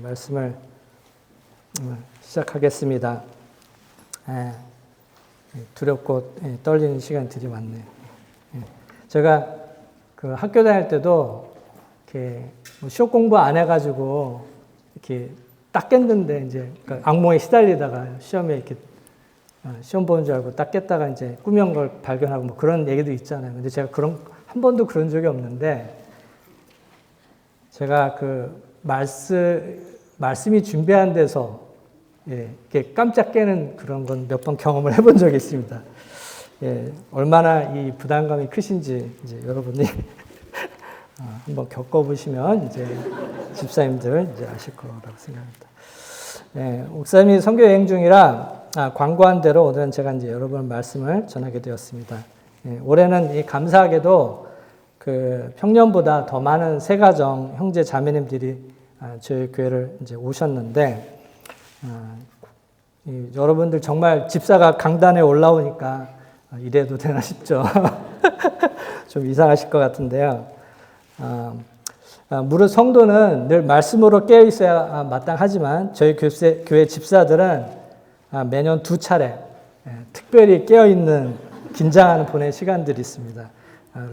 말씀을 시작하겠습니다. 두렵고 떨리는 시간들이 많네요. 제가 그 학교 다닐 때도 이렇게 시험 공부 안 해가지고 이렇게 딱 깼는데 이제 악몽에 시달리다가 시험에 이렇게 시험 보는 줄 알고 딱 깼다가 이제 꾸민 걸 발견하고 뭐 그런 얘기도 있잖아요. 근데 제가 한 번도 그런 적이 없는데 제가 그 말씀이 준비한 데서 이렇게 깜짝 깨는 그런 건 몇 번 경험을 해본 적이 있습니다. 얼마나 이 부담감이 크신지 이제 여러분이 한번 겪어보시면 이제 집사님들 이제 아실 거라고 생각합니다. 목사님이 선교 여행 중이라 광고한 대로 오늘은 제가 이제 여러분 말씀을 전하게 되었습니다. 올해는 이 감사하게도 그 평년보다 더 많은 새 가정 형제 자매님들이 저희 교회를 이제 오셨는데 여러분들 정말 집사가 강단에 올라오니까 이래도 되나 싶죠. 좀 이상하실 것 같은데요. 무릇 성도는 늘 말씀으로 깨어 있어야 마땅하지만 저희 교회 집사들은 매년 2차례 특별히 깨어 있는 긴장하는 보낸 시간들이 있습니다.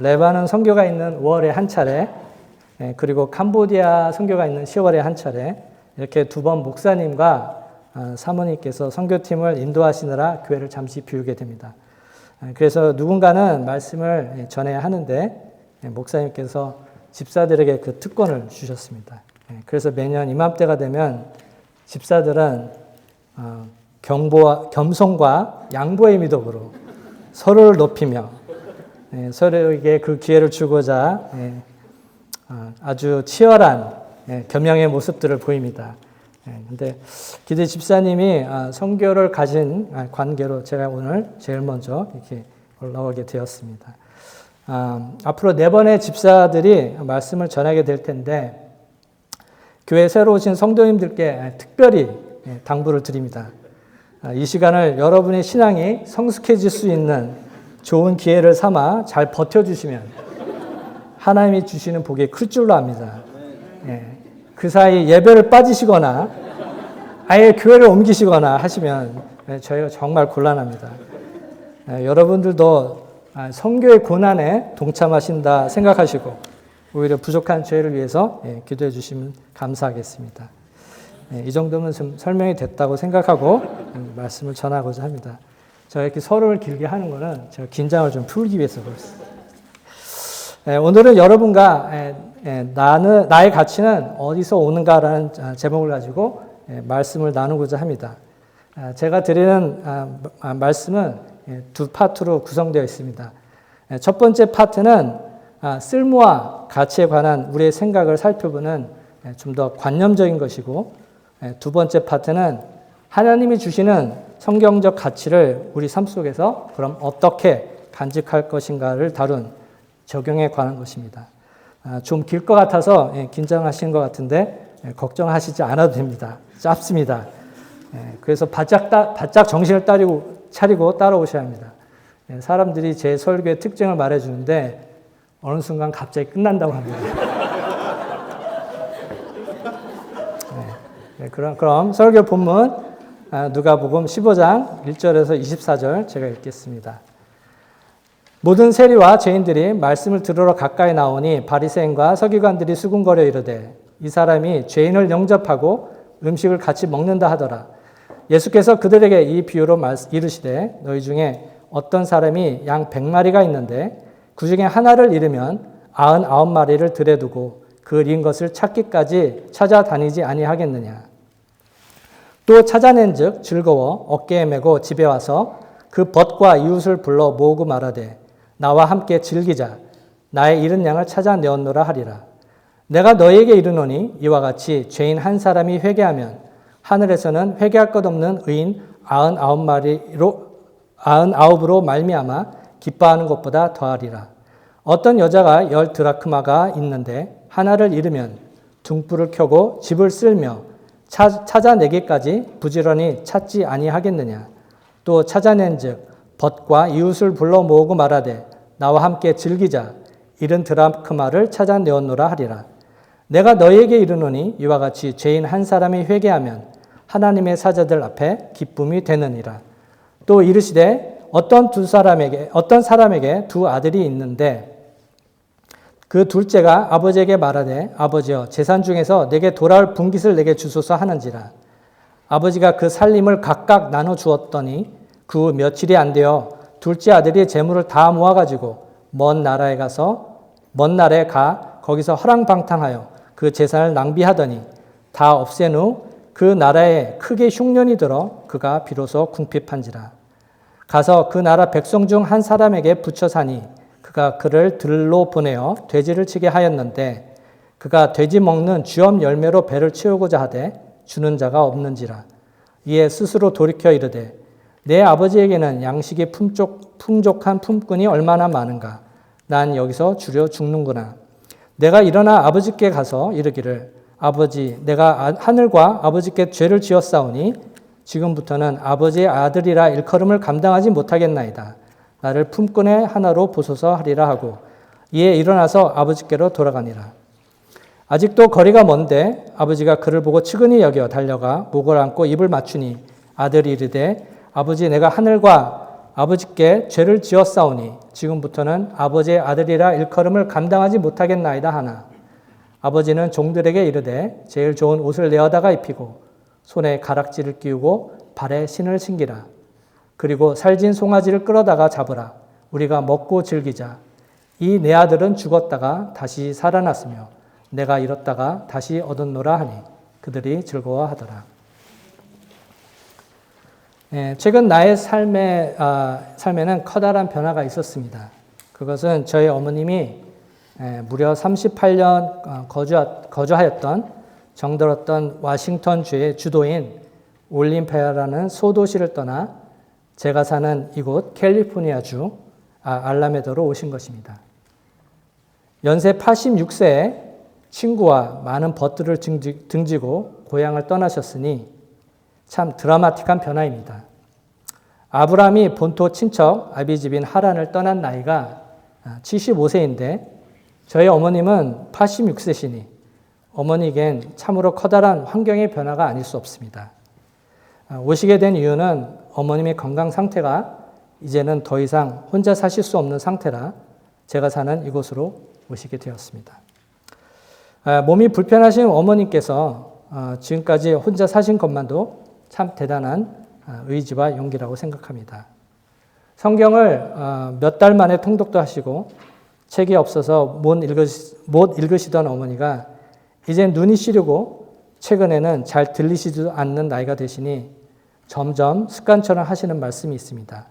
레바논 선교가 있는 5월에 1차례, 그리고 캄보디아 선교가 있는 10월에 1차례, 이렇게 2번 목사님과 사모님께서 선교팀을 인도하시느라 교회를 잠시 비우게 됩니다. 그래서 누군가는 말씀을 전해야 하는데 목사님께서 집사들에게 그 특권을 주셨습니다. 그래서 매년 이맘때가 되면 집사들은 겸손과 양보의 미덕으로 서로를 높이며 서로에게 그 기회를 주고자 아주 치열한 겸양의 모습들을 보입니다. 근데 기대 집사님이 선교를 가진 관계로 제가 오늘 제일 먼저 이렇게 올라오게 되었습니다. 앞으로 4번의 집사들이 말씀을 전하게 될 텐데 교회 새로 오신 성도님들께 특별히 당부를 드립니다. 이 시간을 여러분의 신앙이 성숙해질 수 있는 좋은 기회를 삼아 잘 버텨주시면 하나님이 주시는 복이 클 줄로 압니다. 그 사이 예배를 빠지시거나 아예 교회를 옮기시거나 하시면 저희가 정말 곤란합니다. 여러분들도 선교의 고난에 동참하신다 생각하시고 오히려 부족한 저희를 위해서 기도해 주시면 감사하겠습니다. 이 정도면 좀 설명이 됐다고 생각하고 말씀을 전하고자 합니다. 제가 이렇게 서로를 길게 하는 거는 제가 긴장을 좀 풀기 위해서 그렇습니다. 오늘은 여러분과 나의 가치는 어디서 오는가라는 제목을 가지고 말씀을 나누고자 합니다. 제가 드리는 말씀은 2파트로 구성되어 있습니다. 첫 번째 파트는 쓸모와 가치에 관한 우리의 생각을 살펴보는 좀 더 관념적인 것이고, 2번째 파트는 하나님이 주시는 성경적 가치를 우리 삶 속에서 그럼 어떻게 간직할 것인가를 다룬 적용에 관한 것입니다. 좀 길 것 같아서 긴장하시는 것 같은데 걱정하시지 않아도 됩니다. 짧습니다. 그래서 바짝 정신을 차리고 따라오셔야 합니다. 사람들이 제 설교의 특징을 말해주는데 어느 순간 갑자기 끝난다고 합니다. 그럼 설교 본문 누가복음 15장 1절에서 24절 제가 읽겠습니다. 모든 세리와 죄인들이 말씀을 들으러 가까이 나오니 바리새인과 서기관들이 수군거려 이르되 이 사람이 죄인을 영접하고 음식을 같이 먹는다 하더라. 예수께서 그들에게 이 비유로 이르시되 너희 중에 어떤 사람이 양 100마리가 있는데 그 중에 하나를 잃으면 99마리를 들여 두고 그 잃은 것을 찾기까지 찾아다니지 아니하겠느냐. 또 찾아낸즉 즐거워 어깨에 메고 집에 와서 그 벗과 이웃을 불러 모으고 말하되 나와 함께 즐기자. 나의 잃은 양을 찾아내었노라 하리라. 내가 너희에게 이르노니 이와 같이 죄인 한 사람이 회개하면 하늘에서는 회개할 것 없는 의인 99으로 말미암아 기뻐하는 것보다 더하리라. 어떤 여자가 10 드라크마가 있는데 하나를 잃으면 등불을 켜고 집을 쓸며 찾아내기까지 부지런히 찾지 아니하겠느냐. 또 찾아낸즉 벗과 이웃을 불러 모으고 말하되 나와 함께 즐기자. 잃은 드라크마를 찾아내었노라 하리라. 내가 너희에게 이르노니 이와 같이 죄인 한 사람이 회개하면 하나님의 사자들 앞에 기쁨이 되느니라. 또 이르시되 어떤 사람에게 두 아들이 있는데 그 둘째가 아버지에게 말하되 아버지여 재산 중에서 내게 돌아올 분깃을 내게 주소서 하는지라. 아버지가 그 살림을 각각 나눠 주었더니 그 후 며칠이 안 되어 둘째 아들이 재물을 다 모아가지고 먼 나라에 가 거기서 허랑방탕하여 그 재산을 낭비하더니 다 없앤 후 그 나라에 크게 흉년이 들어 그가 비로소 궁핍한지라. 가서 그 나라 백성 중 한 사람에게 붙여 사니 그가 그를 들로 보내어 돼지를 치게 하였는데 그가 돼지 먹는 쥐엄 열매로 배를 채우고자 하되 주는 자가 없는지라. 이에 스스로 돌이켜 이르되 내 아버지에게는 양식이 풍족한 품꾼이 얼마나 많은가. 난 여기서 주려 죽는구나. 내가 일어나 아버지께 가서 이르기를 아버지 내가 하늘과 아버지께 죄를 지었사오니 지금부터는 아버지의 아들이라 일컬음을 감당하지 못하겠나이다. 나를 품꾼의 하나로 보소서 하리라 하고 이에 일어나서 아버지께로 돌아가니라. 아직도 거리가 먼데 아버지가 그를 보고 측은히 여겨 달려가 목을 안고 입을 맞추니 아들이 이르되 아버지 내가 하늘과 아버지께 죄를 지었사오니 지금부터는 아버지의 아들이라 일컬음을 감당하지 못하겠나이다 하나 아버지는 종들에게 이르되 제일 좋은 옷을 내어다가 입히고 손에 가락지를 끼우고 발에 신을 신기라. 그리고 살진 송아지를 끌어다가 잡으라. 우리가 먹고 즐기자. 이 내 아들은 죽었다가 다시 살아났으며 내가 잃었다가 다시 얻었노라 하니 그들이 즐거워하더라. 최근 나의 삶에는 커다란 변화가 있었습니다. 그것은 저희 어머님이 무려 38년 거주하였던 정들었던 워싱턴주의 주도인 올림피아라는 소도시를 떠나 제가 사는 이곳 캘리포니아주 알라메다로 오신 것입니다. 연세 86세에 친구와 많은 벗들을 등지고 고향을 떠나셨으니 참 드라마틱한 변화입니다. 아브라함이 본토 친척 아비집인 하란을 떠난 나이가 75세인데 저희 어머님은 86세시니 어머니에겐 참으로 커다란 환경의 변화가 아닐 수 없습니다. 오시게 된 이유는 어머님의 건강 상태가 이제는 더 이상 혼자 사실 수 없는 상태라 제가 사는 이곳으로 오시게 되었습니다. 몸이 불편하신 어머님께서 지금까지 혼자 사신 것만도 참 대단한 의지와 용기라고 생각합니다. 성경을 몇 달 만에 통독도 하시고 책이 없어서 못 읽으시던 어머니가 이제 눈이 시리고 최근에는 잘 들리시지도 않는 나이가 되시니 점점 습관처럼 하시는 말씀이 있습니다.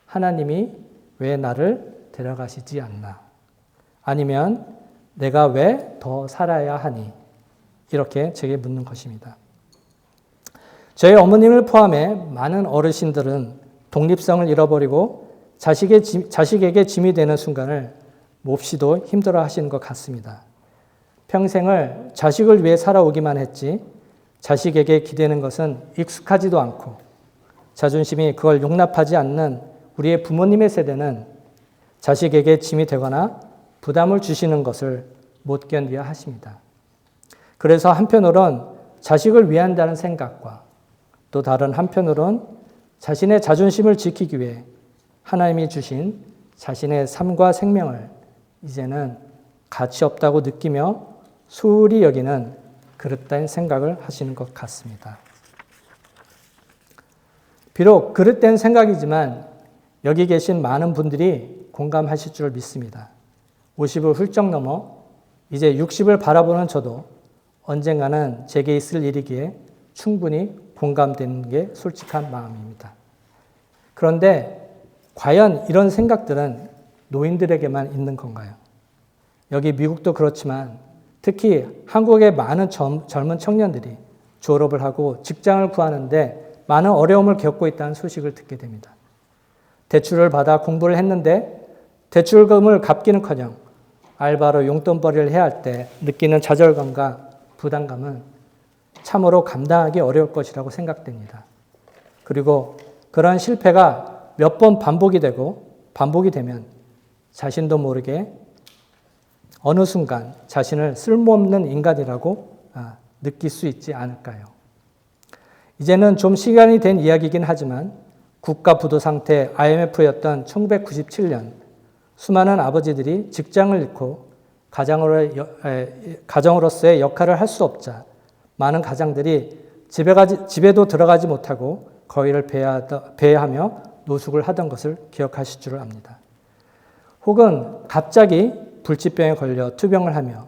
하나님이 왜 나를 데려가시지 않나? 아니면 내가 왜 더 살아야 하니? 이렇게 제게 묻는 것입니다. 저희 어머님을 포함해 많은 어르신들은 독립성을 잃어버리고 자식에게 짐이 되는 순간을 몹시도 힘들어 하시는 것 같습니다. 평생을 자식을 위해 살아오기만 했지 자식에게 기대는 것은 익숙하지도 않고 자존심이 그걸 용납하지 않는 우리의 부모님의 세대는 자식에게 짐이 되거나 부담을 주시는 것을 못 견뎌야 하십니다. 그래서 한편으론 자식을 위한다는 생각과 또 다른 한편으론 자신의 자존심을 지키기 위해 하나님이 주신 자신의 삶과 생명을 이제는 가치 없다고 느끼며 소홀히 여기는 그릇된 생각을 하시는 것 같습니다. 비록 그릇된 생각이지만 여기 계신 많은 분들이 공감하실 줄 믿습니다. 50을 훌쩍 넘어 이제 60을 바라보는 저도 언젠가는 제게 있을 일이기에 충분히 공감되는 게 솔직한 마음입니다. 그런데 과연 이런 생각들은 노인들에게만 있는 건가요? 여기 미국도 그렇지만 특히 한국의 많은 젊은 청년들이 졸업을 하고 직장을 구하는데 많은 어려움을 겪고 있다는 소식을 듣게 됩니다. 대출을 받아 공부를 했는데 대출금을 갚기는커녕 알바로 용돈벌이를 해야 할 때 느끼는 좌절감과 부담감은 참으로 감당하기 어려울 것이라고 생각됩니다. 그리고 그러한 실패가 몇 번 반복이 되면 자신도 모르게 어느 순간 자신을 쓸모없는 인간이라고 느낄 수 있지 않을까요? 이제는 좀 시간이 된 이야기이긴 하지만 국가 부도 상태 IMF였던 1997년 수많은 아버지들이 직장을 잃고 가정으로서의 역할을 할 수 없자 많은 가장들이 집에도 들어가지 못하고 거의를 배회하며 노숙을 하던 것을 기억하실 줄 압니다. 혹은 갑자기 불치병에 걸려 투병을 하며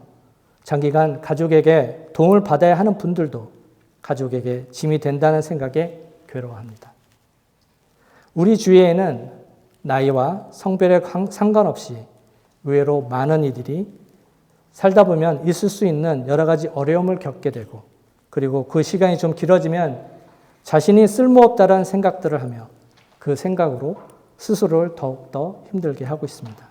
장기간 가족에게 도움을 받아야 하는 분들도 가족에게 짐이 된다는 생각에 괴로워합니다. 우리 주위에는 나이와 성별에 상관없이 의외로 많은 이들이 살다 보면 있을 수 있는 여러 가지 어려움을 겪게 되고 그리고 그 시간이 좀 길어지면 자신이 쓸모없다라는 생각들을 하며 그 생각으로 스스로를 더욱더 힘들게 하고 있습니다.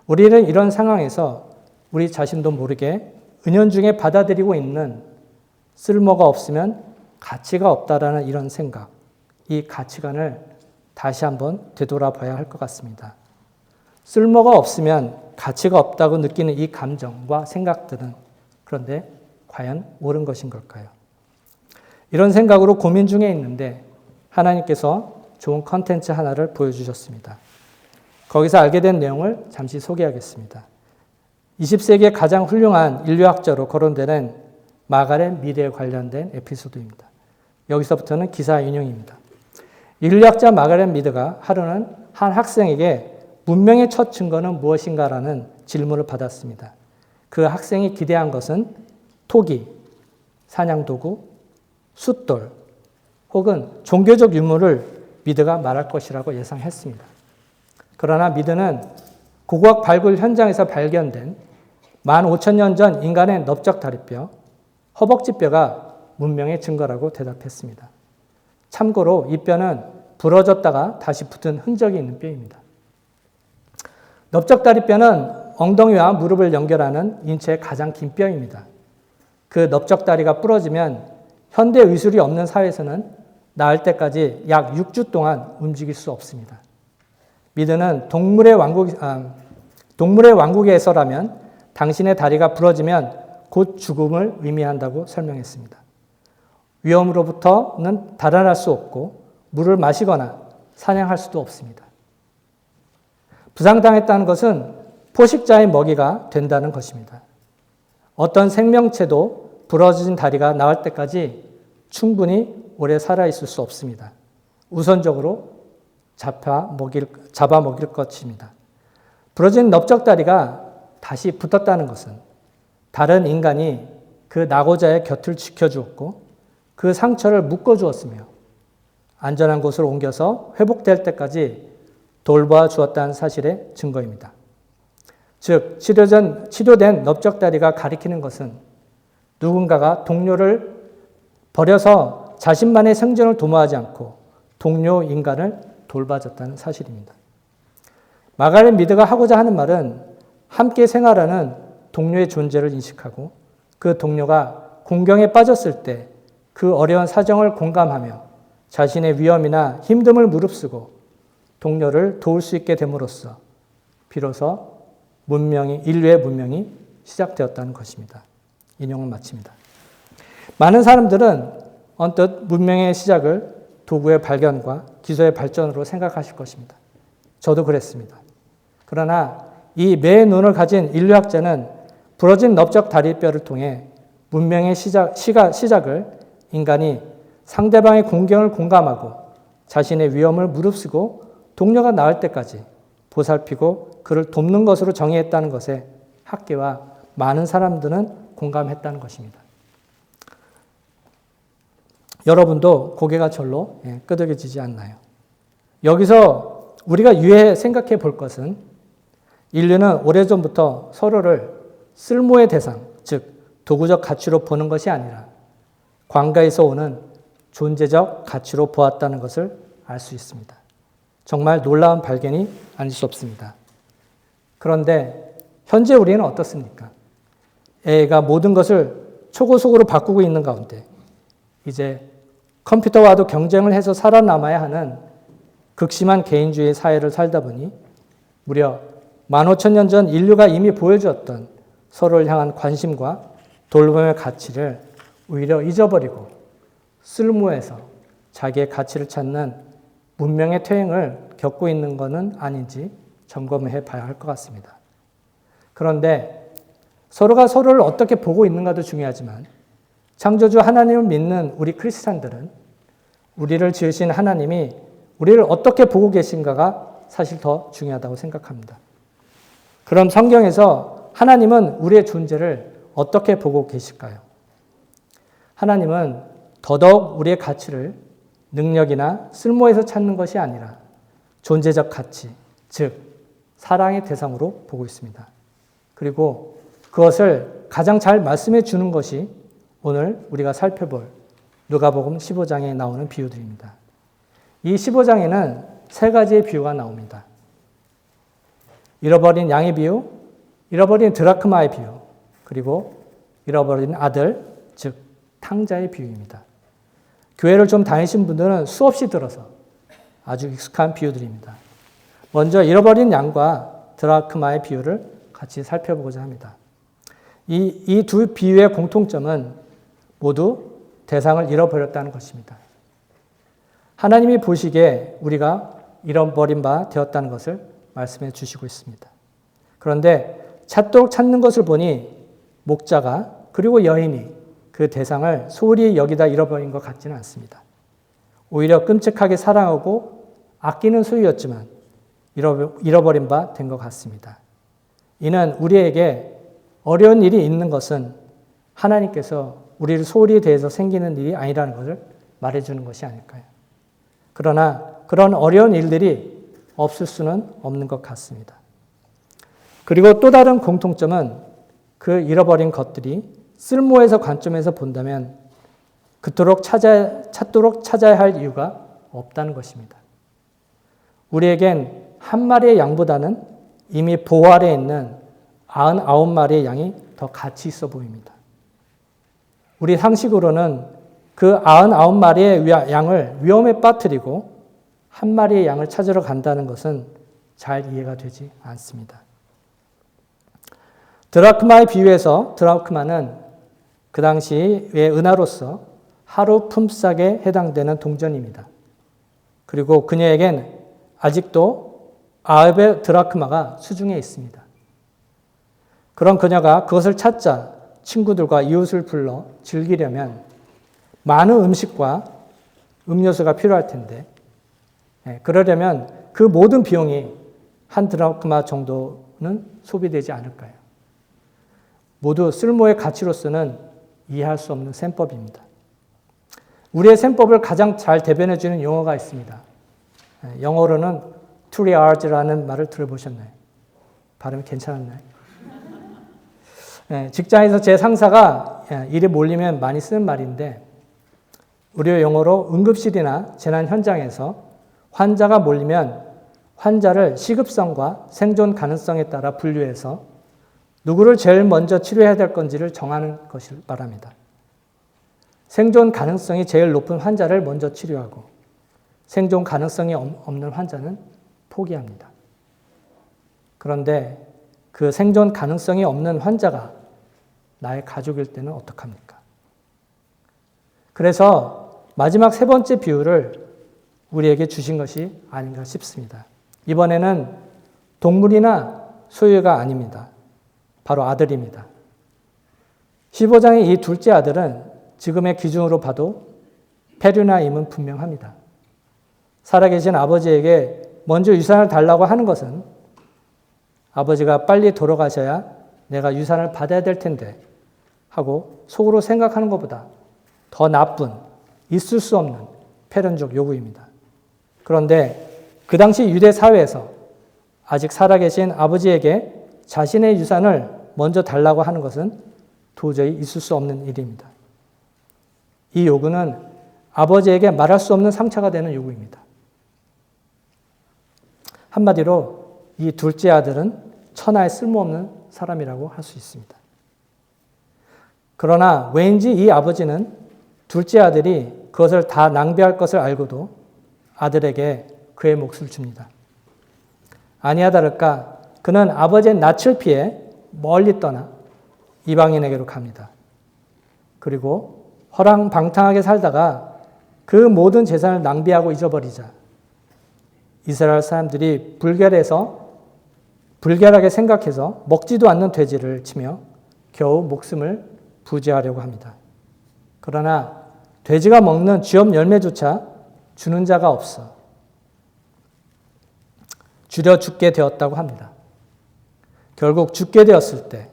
우리는 이런 상황에서 우리 자신도 모르게 은연중에 받아들이고 있는 쓸모가 없으면 가치가 없다라는 이런 생각, 이 가치관을 다시 한번 되돌아봐야 할 것 같습니다. 쓸모가 없으면 가치가 없다고 느끼는 이 감정과 생각들은 그런데 과연 옳은 것인 걸까요? 이런 생각으로 고민 중에 있는데 하나님께서 좋은 컨텐츠 하나를 보여주셨습니다. 거기서 알게 된 내용을 잠시 소개하겠습니다. 20세기의 가장 훌륭한 인류학자로 거론되는 마가렛 미드에 관련된 에피소드입니다. 여기서부터는 기사 인용입니다. 인류학자 마가렛 미드가 하루는 한 학생에게 문명의 첫 증거는 무엇인가라는 질문을 받았습니다. 그 학생이 기대한 것은 토기, 사냥도구, 숫돌 혹은 종교적 유물을 미드가 말할 것이라고 예상했습니다. 그러나 미드는 고고학 발굴 현장에서 발견된 15,000년 전 인간의 넓적 다리뼈, 허벅지뼈가 문명의 증거라고 대답했습니다. 참고로 이 뼈는 부러졌다가 다시 붙은 흔적이 있는 뼈입니다. 넓적 다리뼈는 엉덩이와 무릎을 연결하는 인체의 가장 긴 뼈입니다. 그 넓적 다리가 부러지면 현대 의술이 없는 사회에서는 나을 때까지 약 6주 동안 움직일 수 없습니다. 미드는 동물의 왕국에서라면 당신의 다리가 부러지면 곧 죽음을 의미한다고 설명했습니다. 위험으로부터는 달아날 수 없고 물을 마시거나 사냥할 수도 없습니다. 부상당했다는 것은 포식자의 먹이가 된다는 것입니다. 어떤 생명체도 부러진 다리가 나을 때까지 충분히 오래 살아있을 수 없습니다. 우선적으로 잡아먹일 것입니다. 부러진 넓적 다리가 다시 붙었다는 것은 다른 인간이 그 낙오자의 곁을 지켜주었고 그 상처를 묶어주었으며 안전한 곳으로 옮겨서 회복될 때까지 돌봐주었다는 사실의 증거입니다. 즉, 치료된 넓적 다리가 가리키는 것은 누군가가 동료를 버려서 자신만의 생존을 도모하지 않고 동료 인간을 돌봐줬다는 사실입니다. 마가렛 미드가 하고자 하는 말은 함께 생활하는 동료의 존재를 인식하고 그 동료가 공경에 빠졌을 때 그 어려운 사정을 공감하며 자신의 위험이나 힘듦을 무릅쓰고 동료를 도울 수 있게 됨으로써 비로소 인류의 문명이 시작되었다는 것입니다. 인용을 마칩니다. 많은 사람들은 언뜻 문명의 시작을 도구의 발견과 기술의 발전으로 생각하실 것입니다. 저도 그랬습니다. 그러나 이 매의 눈을 가진 인류학자는 부러진 넓적 다리뼈를 통해 문명의 시작을 인간이 상대방의 공경을 공감하고 자신의 위험을 무릅쓰고 동료가 나을 때까지 보살피고 그를 돕는 것으로 정의했다는 것에 학계와 많은 사람들은 공감했다는 것입니다. 여러분도 고개가 절로 끄덕여지지 않나요? 여기서 우리가 유해 생각해 볼 것은 인류는 오래전부터 서로를 쓸모의 대상, 즉 도구적 가치로 보는 것이 아니라 관가에서 오는 존재적 가치로 보았다는 것을 알 수 있습니다. 정말 놀라운 발견이 아닐 수 없습니다. 그런데 현재 우리는 어떻습니까? AI가 모든 것을 초고속으로 바꾸고 있는 가운데 이제 컴퓨터와도 경쟁을 해서 살아남아야 하는 극심한 개인주의 사회를 살다 보니 무려 15,000년 전 인류가 이미 보여주었던 서로를 향한 관심과 돌봄의 가치를 오히려 잊어버리고 쓸모에서 자기의 가치를 찾는 문명의 퇴행을 겪고 있는 것은 아닌지 점검해 봐야 할 것 같습니다. 그런데 서로가 서로를 어떻게 보고 있는가도 중요하지만 창조주 하나님을 믿는 우리 크리스찬들은 우리를 지으신 하나님이 우리를 어떻게 보고 계신가가 사실 더 중요하다고 생각합니다. 그럼 성경에서 하나님은 우리의 존재를 어떻게 보고 계실까요? 하나님은 더더욱 우리의 가치를 능력이나 쓸모에서 찾는 것이 아니라 존재적 가치, 즉 사랑의 대상으로 보고 있습니다. 그리고 그것을 가장 잘 말씀해 주는 것이 오늘 우리가 살펴볼 누가복음 15장에 나오는 비유들입니다. 이 15장에는 세 가지의 비유가 나옵니다. 잃어버린 양의 비유, 잃어버린 드라크마의 비유, 그리고 잃어버린 아들, 즉 탕자의 비유입니다. 교회를 좀 다니신 분들은 수없이 들어서 아주 익숙한 비유들입니다. 먼저 잃어버린 양과 드라크마의 비유를 같이 살펴보고자 합니다. 이 두 비유의 공통점은 모두 대상을 잃어버렸다는 것입니다. 하나님이 보시기에 우리가 잃어버린 바 되었다는 것을 말씀해 주시고 있습니다. 그런데 찾도록 찾는 것을 보니 목자가 그리고 여인이 그 대상을 소홀히 여기다 잃어버린 것 같지는 않습니다. 오히려 끔찍하게 사랑하고 아끼는 소유였지만 잃어버린 바 된 것 같습니다. 이는 우리에게 어려운 일이 있는 것은 하나님께서 우리를 소홀히 대해서 생기는 일이 아니라는 것을 말해주는 것이 아닐까요? 그러나 그런 어려운 일들이 없을 수는 없는 것 같습니다. 그리고 또 다른 공통점은 그 잃어버린 것들이 쓸모에서 관점에서 본다면 그토록 찾도록 찾아야 할 이유가 없다는 것입니다. 우리에겐 한 마리의 양보다는 이미 보호 아래에 있는 99마리의 양이 더 가치 있어 보입니다. 우리 상식으로는 그 99마리의 양을 위험에 빠뜨리고 한 마리의 양을 찾으러 간다는 것은 잘 이해가 되지 않습니다. 드라크마의 비유에서 드라크마는 그 당시의 은하로서 하루 품삯에 해당되는 동전입니다. 그리고 그녀에겐 아직도 9의 드라크마가 수중에 있습니다. 그런 그녀가 그것을 찾자 친구들과 이웃을 불러 즐기려면 많은 음식과 음료수가 필요할 텐데 그러려면 그 모든 비용이 한 드라크마 정도는 소비되지 않을까요? 모두 쓸모의 가치로서는 이해할 수 없는 셈법입니다. 우리의 셈법을 가장 잘 대변해 주는 용어가 있습니다. 영어로는 triage라는 말을 들어보셨나요? 발음이 괜찮았나요? 직장에서 제 상사가 일이 몰리면 많이 쓰는 말인데 우리 영어로 응급실이나 재난 현장에서 환자가 몰리면 환자를 시급성과 생존 가능성에 따라 분류해서 누구를 제일 먼저 치료해야 될 건지를 정하는 것을 말합니다. 생존 가능성이 제일 높은 환자를 먼저 치료하고 생존 가능성이 없는 환자는 포기합니다. 그런데 그 생존 가능성이 없는 환자가 나의 가족일 때는 어떡합니까? 그래서 마지막 세 번째 비유를 우리에게 주신 것이 아닌가 싶습니다. 이번에는 동물이나 소유가 아닙니다. 바로 아들입니다. 15장의 이 둘째 아들은 지금의 기준으로 봐도 페류나임은 분명합니다. 살아계신 아버지에게 먼저 유산을 달라고 하는 것은 아버지가 빨리 돌아가셔야 내가 유산을 받아야 될 텐데 하고 속으로 생각하는 것보다 더 나쁜, 있을 수 없는 패륜적 요구입니다. 그런데 그 당시 유대 사회에서 아직 살아계신 아버지에게 자신의 유산을 먼저 달라고 하는 것은 도저히 있을 수 없는 일입니다. 이 요구는 아버지에게 말할 수 없는 상처가 되는 요구입니다. 한마디로 이 둘째 아들은 천하에 쓸모없는 사람이라고 할 수 있습니다. 그러나 왠지 이 아버지는 둘째 아들이 그것을 다 낭비할 것을 알고도 아들에게 그의 몫을 줍니다. 아니야 다를까 그는 아버지의 낯을 피해 멀리 떠나 이방인에게로 갑니다. 그리고 허랑방탕하게 살다가 그 모든 재산을 낭비하고 잊어버리자 이스라엘 사람들이 불결하게 생각해서 먹지도 않는 돼지를 치며 겨우 목숨을 부지하려고 합니다. 그러나 돼지가 먹는 쥐업 열매조차 주는 자가 없어 줄여 죽게 되었다고 합니다. 결국 죽게 되었을 때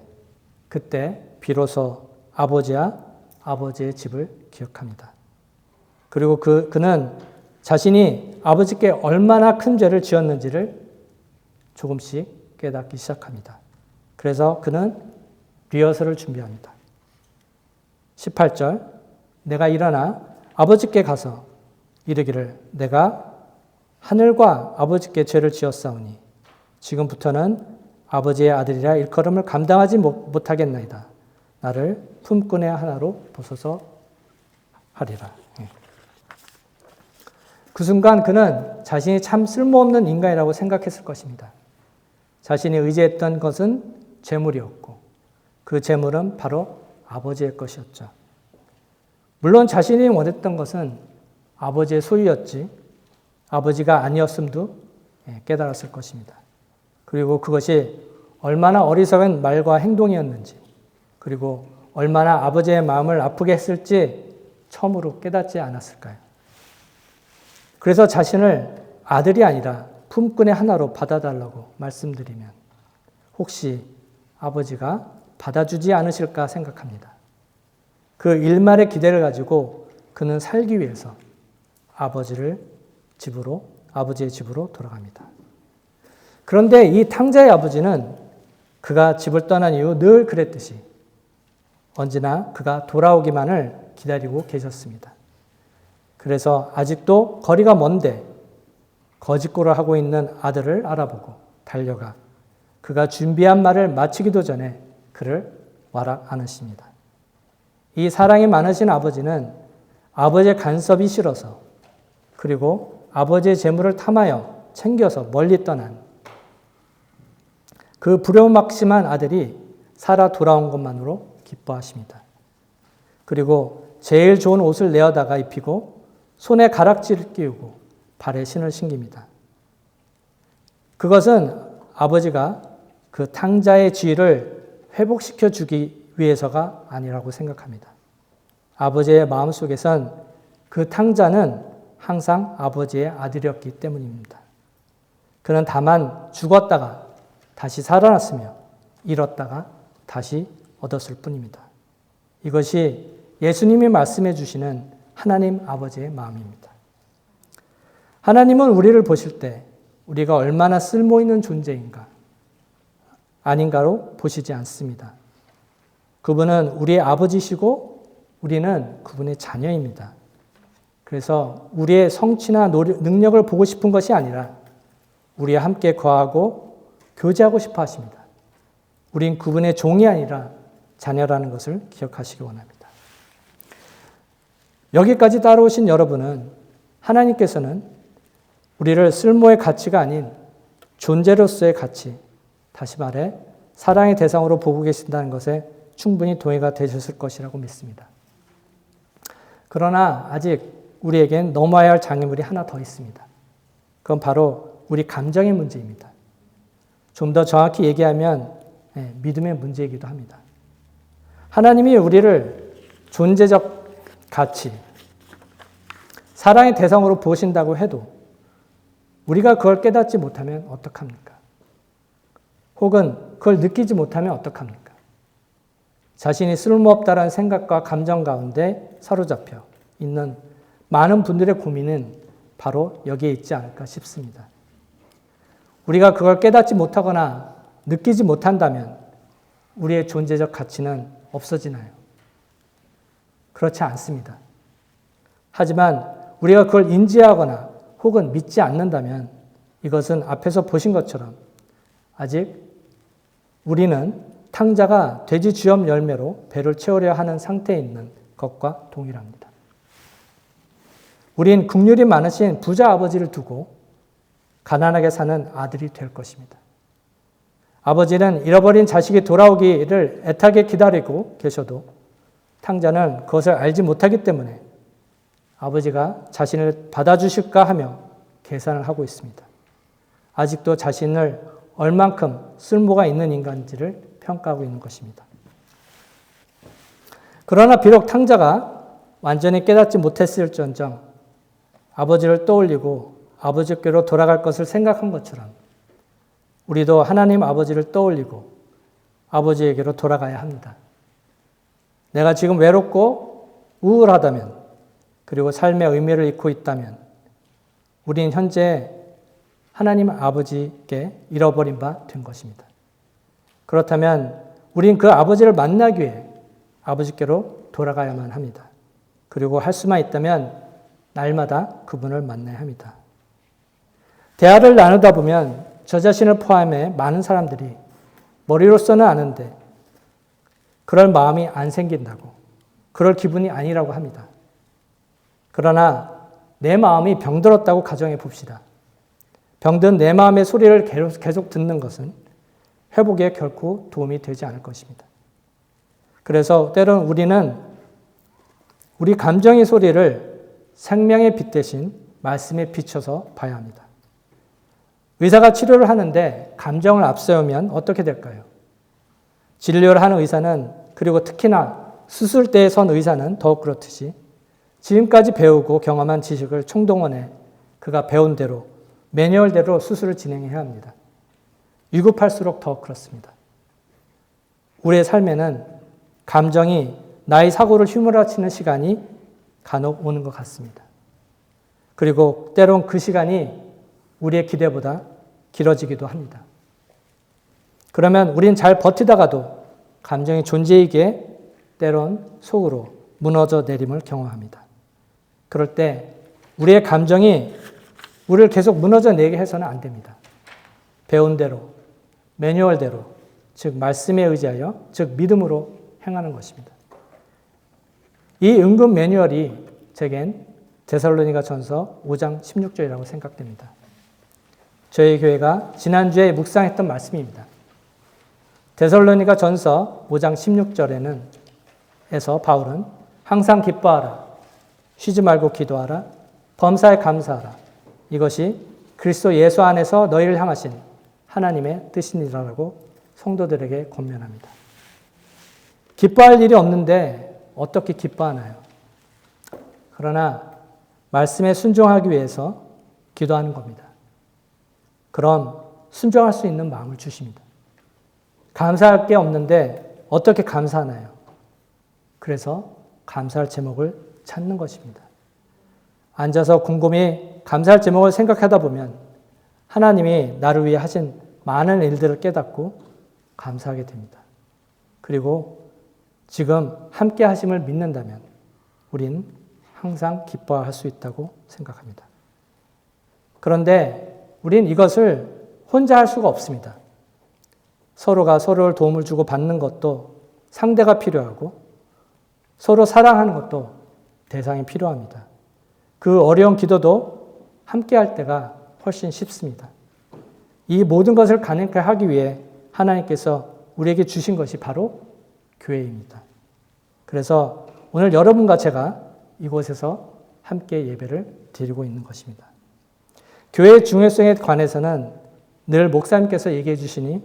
그때 비로소 아버지의 집을 기억합니다. 그리고 그는 자신이 아버지께 얼마나 큰 죄를 지었는지를 조금씩 깨닫기 시작합니다. 그래서 그는 리허설을 준비합니다. 18절 내가 일어나 아버지께 가서 이르기를 내가 하늘과 아버지께 죄를 지었사오니 지금부터는 아버지의 아들이라 일컬음을 감당하지 못하겠나이다. 나를 품꾼의 하나로 보소서 하리라. 그 순간 그는 자신이 참 쓸모없는 인간이라고 생각했을 것입니다. 자신이 의지했던 것은 재물이었고 그 재물은 바로 아버지의 것이었죠. 물론 자신이 원했던 것은 아버지의 소유였지 아버지가 아니었음도 깨달았을 것입니다. 그리고 그것이 얼마나 어리석은 말과 행동이었는지 그리고 얼마나 아버지의 마음을 아프게 했을지 처음으로 깨닫지 않았을까요? 그래서 자신을 아들이 아니라 품꾼의 하나로 받아달라고 말씀드리면 혹시 아버지가 받아주지 않으실까 생각합니다. 그 일말의 기대를 가지고 그는 살기 위해서 아버지의 집으로 돌아갑니다. 그런데 이 탕자의 아버지는 그가 집을 떠난 이후 늘 그랬듯이 언제나 그가 돌아오기만을 기다리고 계셨습니다. 그래서 아직도 거리가 먼데 거짓골을 하고 있는 아들을 알아보고 달려가 그가 준비한 말을 마치기도 전에 그를 와라 안으십니다. 이 사랑이 많으신 아버지는 아버지의 간섭이 싫어서 그리고 아버지의 재물을 탐하여 챙겨서 멀리 떠난 그 불효막심한 아들이 살아 돌아온 것만으로 기뻐하십니다. 그리고 제일 좋은 옷을 내어다가 입히고 손에 가락지를 끼우고 발에 신을 신깁니다. 그것은 아버지가 그 탕자의 지위를 회복시켜 주기 위해서가 아니라고 생각합니다. 아버지의 마음속에선 그 탕자는 항상 아버지의 아들이었기 때문입니다. 그는 다만 죽었다가 다시 살아났으며 잃었다가 다시 얻었을 뿐입니다. 이것이 예수님이 말씀해 주시는 하나님 아버지의 마음입니다. 하나님은 우리를 보실 때 우리가 얼마나 쓸모있는 존재인가 아닌가로 보시지 않습니다. 그분은 우리의 아버지시고 우리는 그분의 자녀입니다. 그래서 우리의 성취나 능력을 보고 싶은 것이 아니라 우리와 함께 거하고 교제하고 싶어 하십니다. 우린 그분의 종이 아니라 자녀라는 것을 기억하시기 원합니다. 여기까지 따라오신 여러분은 하나님께서는 우리를 쓸모의 가치가 아닌 존재로서의 가치, 다시 말해 사랑의 대상으로 보고 계신다는 것에 충분히 동의가 되셨을 것이라고 믿습니다. 그러나 아직 우리에겐 넘어야 할 장애물이 하나 더 있습니다. 그건 바로 우리 감정의 문제입니다. 좀 더 정확히 얘기하면 믿음의 문제이기도 합니다. 하나님이 우리를 존재적 가치, 사랑의 대상으로 보신다고 해도 우리가 그걸 깨닫지 못하면 어떡합니까? 혹은 그걸 느끼지 못하면 어떡합니까? 자신이 쓸모없다라는 생각과 감정 가운데 사로잡혀 있는 많은 분들의 고민은 바로 여기에 있지 않을까 싶습니다. 우리가 그걸 깨닫지 못하거나 느끼지 못한다면 우리의 존재적 가치는 없어지나요? 그렇지 않습니다. 하지만 우리가 그걸 인지하거나 혹은 믿지 않는다면 이것은 앞에서 보신 것처럼 아직 우리는 탕자가 돼지 쥐업 열매로 배를 채우려 하는 상태에 있는 것과 동일합니다. 우린 긍휼이 많으신 부자 아버지를 두고 가난하게 사는 아들이 될 것입니다. 아버지는 잃어버린 자식이 돌아오기를 애타게 기다리고 계셔도 탕자는 그것을 알지 못하기 때문에 아버지가 자신을 받아주실까 하며 계산을 하고 있습니다. 아직도 자신을 얼만큼 쓸모가 있는 인간인지를 평가하고 있는 것입니다. 그러나 비록 탕자가 완전히 깨닫지 못했을지언정 아버지를 떠올리고 아버지께로 돌아갈 것을 생각한 것처럼 우리도 하나님 아버지를 떠올리고 아버지에게로 돌아가야 합니다. 내가 지금 외롭고 우울하다면, 그리고 삶의 의미를 잃고 있다면 우린 현재 하나님 아버지께 잃어버린 바 된 것입니다. 그렇다면 우린 그 아버지를 만나기 위해 아버지께로 돌아가야만 합니다. 그리고 할 수만 있다면 날마다 그분을 만나야 합니다. 대화를 나누다 보면 저 자신을 포함해 많은 사람들이 머리로서는 아는데 그럴 마음이 안 생긴다고, 그럴 기분이 아니라고 합니다. 그러나 내 마음이 병들었다고 가정해 봅시다. 병든 내 마음의 소리를 계속 듣는 것은 회복에 결코 도움이 되지 않을 것입니다. 그래서 때론 우리는 우리 감정의 소리를 생명의 빛 대신 말씀에 비춰서 봐야 합니다. 의사가 치료를 하는데 감정을 앞세우면 어떻게 될까요? 진료를 하는 의사는, 그리고 특히나 수술대에 선 의사는 더욱 그렇듯이 지금까지 배우고 경험한 지식을 총동원해 그가 배운 대로 매뉴얼대로 수술을 진행해야 합니다. 위급할수록 더 그렇습니다. 우리의 삶에는 감정이 나의 사고를 휘몰아치는 시간이 간혹 오는 것 같습니다. 그리고 때론 그 시간이 우리의 기대보다 길어지기도 합니다. 그러면 우린 잘 버티다가도 감정의 존재이기에 때론 속으로 무너져 내림을 경험합니다. 그럴 때 우리의 감정이 우리를 계속 무너져 내게 해서는 안 됩니다. 배운 대로, 매뉴얼대로, 즉 말씀에 의지하여, 즉 믿음으로 행하는 것입니다. 이 은근 매뉴얼이 제겐 데살로니가 전서 5장 16절이라고 생각됩니다. 저희 교회가 지난주에 묵상했던 말씀입니다. 데살로니가 전서 5장 16절에는 에서 바울은 항상 기뻐하라, 쉬지 말고 기도하라, 범사에 감사하라, 이것이 그리스도 예수 안에서 너희를 향하신 하나님의 뜻이니라라고 성도들에게 권면합니다. 기뻐할 일이 없는데 어떻게 기뻐하나요? 그러나 말씀에 순종하기 위해서 기도하는 겁니다. 그럼 순종할 수 있는 마음을 주십니다. 감사할 게 없는데 어떻게 감사하나요? 그래서 감사할 제목을 찾는 것입니다. 앉아서 곰곰이 감사할 제목을 생각하다 보면 하나님이 나를 위해 하신 많은 일들을 깨닫고 감사하게 됩니다. 그리고 지금 함께 하심을 믿는다면 우린 항상 기뻐할 수 있다고 생각합니다. 그런데 우린 이것을 혼자 할 수가 없습니다. 서로가 서로를 도움을 주고 받는 것도 상대가 필요하고 서로 사랑하는 것도 대상이 필요합니다. 그 어려운 기도도 함께 할 때가 훨씬 쉽습니다. 이 모든 것을 가능하게 하기 위해 하나님께서 우리에게 주신 것이 바로 교회입니다. 그래서 오늘 여러분과 제가 이곳에서 함께 예배를 드리고 있는 것입니다. 교회의 중요성에 관해서는 늘 목사님께서 얘기해 주시니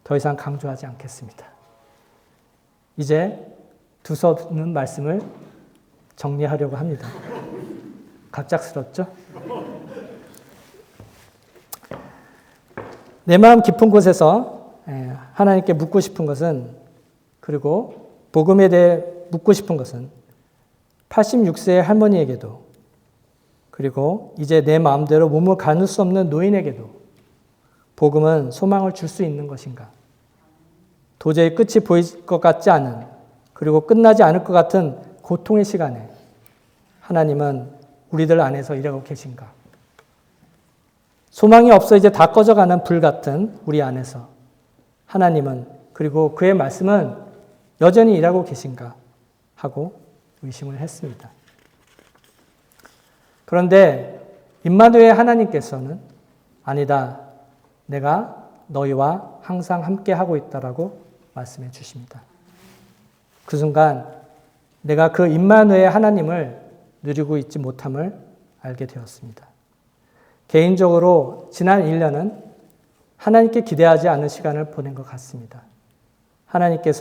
더 이상 강조하지 않겠습니다. 이제 두서없는 말씀을 정리하려고 합니다. 갑작스럽죠? 내 마음 깊은 곳에서 하나님께 묻고 싶은 것은, 그리고 복음에 대해 묻고 싶은 것은 86세의 할머니에게도, 그리고 이제 내 마음대로 몸을 가눌 수 없는 노인에게도 복음은 소망을 줄 수 있는 것인가? 도저히 끝이 보일 것 같지 않은, 그리고 끝나지 않을 것 같은 고통의 시간에 하나님은 우리들 안에서 일하고 계신가? 소망이 없어 이제 다 꺼져가는 불 같은 우리 안에서 하나님은, 그리고 그의 말씀은 여전히 일하고 계신가 하고 의심을 했습니다. 그런데 임마누엘 하나님께서는 아니다, 내가 너희와 항상 함께하고 있다라고 말씀해 주십니다. 그 순간 내가 그 임마누엘 하나님을 누리고 있지 못함을 알게 되었습니다. 개인적으로 지난 1년은 하나님께 기대하지 않은 시간을 보낸 것 같습니다. 하나님께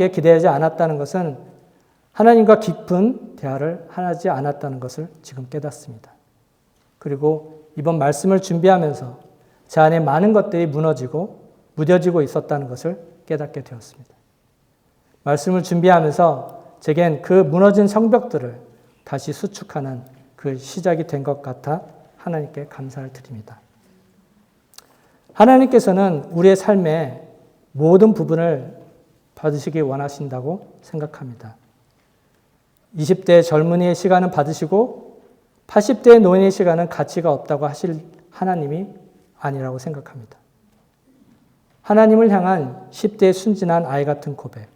기대하지 않았다는 것은 하나님과 깊은 대화를 하지 않았다는 것을 지금 깨닫습니다. 그리고 이번 말씀을 준비하면서 제 안에 많은 것들이 무뎌지고 있었다는 것을 깨닫게 되었습니다. 말씀을 준비하면서 제겐 그 무너진 성벽들을 다시 수축하는 그 시작이 된 것 같아 하나님께 감사를 드립니다. 하나님께서는 우리의 삶의 모든 부분을 받으시기 원하신다고 생각합니다. 20대 젊은이의 시간은 받으시고 80대 노인의 시간은 가치가 없다고 하실 하나님이 아니라고 생각합니다. 하나님을 향한 10대의 순진한 아이 같은 고백,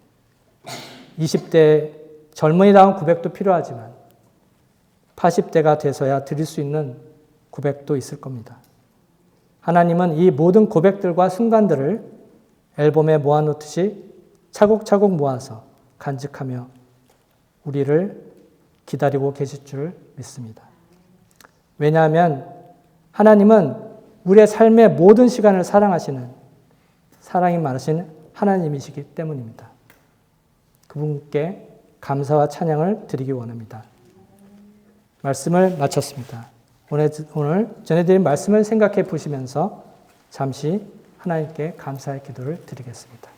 20대 젊은이다운 고백도 필요하지만 80대가 돼서야 드릴 수 있는 고백도 있을 겁니다. 하나님은 이 모든 고백들과 순간들을 앨범에 모아놓듯이 차곡차곡 모아서 간직하며 우리를 기다리고 계실 줄 믿습니다. 왜냐하면 하나님은 우리의 삶의 모든 시간을 사랑하시는 사랑이 많으신 하나님이시기 때문입니다. 그분께 감사와 찬양을 드리기 원합니다. 말씀을 마쳤습니다. 오늘 전해드린 말씀을 생각해 보시면서 잠시 하나님께 감사의 기도를 드리겠습니다.